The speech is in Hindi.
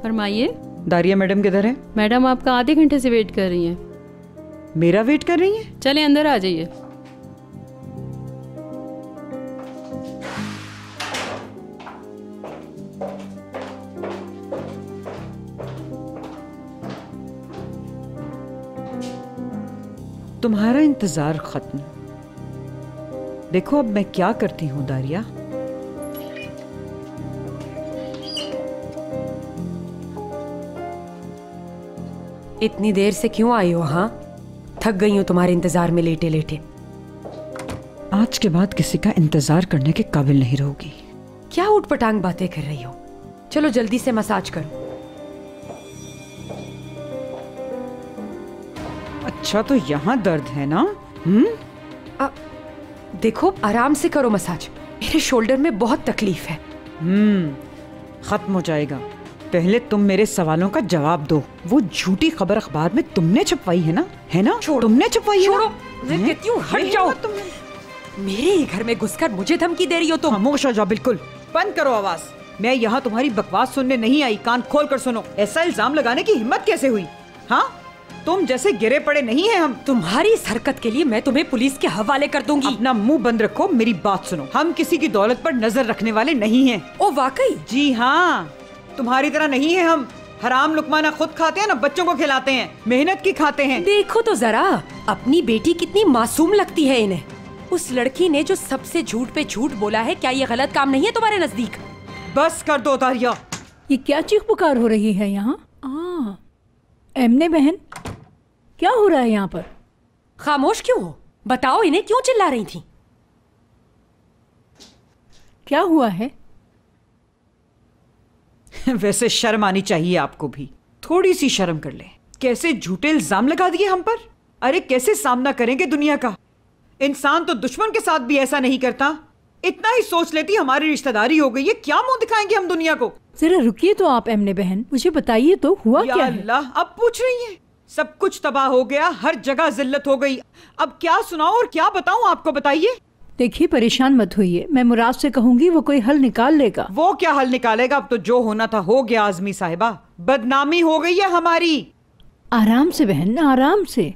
फरमाइए। दारिया मैडम किधर है? मैडम आपका आधे घंटे से वेट कर रही हैं। मेरा वेट कर रही हैं? चले अंदर आ जाइए। तुम्हारा इंतजार खत्म। देखो अब मैं क्या करती हूँ दारिया। इतनी देर से क्यों आई हो? हाँ, थक गई हूँ तुम्हारे इंतजार में लेटे लेटे। आज के बाद किसी का इंतजार करने के काबिल नहीं रहोगी। क्या उठपटांग बातें कर रही हो? चलो जल्दी से मसाज करो। अच्छा तो यहाँ दर्द है ना? देखो आराम से करो मसाज, मेरे शोल्डर में बहुत तकलीफ है। खत्म हो जाएगा। पहले तुम मेरे सवालों का जवाब दो। वो झूठी खबर अखबार में तुमने छपवाई है ना? तुमने छपवाई है ना? मैं कहती हूँ हट जाओ। मेरे ही घर में घुसकर मुझे धमकी दे रही हो तुम। खामोश हो जाओ, बिल्कुल बंद करो आवाज। मैं यहाँ तुम्हारी बकवास सुनने नहीं आई। कान खोल कर सुनो। ऐसा इल्जाम लगाने की हिम्मत कैसे हुई? हाँ, तुम जैसे गिरे पड़े नहीं है हम। तुम्हारी इस हरकत के लिए मैं तुम्हें पुलिस के हवाले कर दूंगी। अपना मुंह बंद रखो, मेरी बात सुनो। हम किसी की दौलत पर नजर रखने वाले नहीं हैं। ओ वाकई? जी हाँ, तुम्हारी तरह नहीं है हम। हराम लुकमा ना खुद खाते हैं ना बच्चों को खिलाते हैं, मेहनत की खाते हैं। देखो तो जरा अपनी बेटी कितनी मासूम लगती है इन्हें। उस लड़की ने जो सबसे झूठ पे झूठ बोला है, क्या ये गलत काम नहीं है तुम्हारे नजदीक? बस कर दो दारिया। ये क्या चीख पुकार हो रही है यहाँ? एमने बहन, क्या हो रहा है यहाँ पर? खामोश क्यों हो? बताओ, इन्हें क्यों चिल्ला रही थी? क्या हुआ है? वैसे शर्म आनी चाहिए आपको भी। थोड़ी सी शर्म कर ले। कैसे झूठे इल्जाम लगा दिए हम पर। अरे कैसे सामना करेंगे दुनिया का? इंसान तो दुश्मन के साथ भी ऐसा नहीं करता। इतना ही सोच लेती हमारी रिश्तेदारी हो गई है। क्या मुंह दिखाएंगे हम दुनिया को? जरा रुकिए तो आप एमने बहन, मुझे बताइए तो हुआ क्या है? अल्लाह, अब पूछ रही है? सब कुछ तबाह हो गया, हर जगह जिल्लत हो गई। अब क्या सुनाऊं और क्या बताऊं आपको? बताइए। देखिए परेशान मत होइए, मैं मुराद से कहूंगी वो कोई हल निकाल लेगा। वो क्या हल निकालेगा? अब तो जो होना था हो गया आजमी साहिबा। बदनामी हो गई है हमारी। आराम से बहन, आराम से।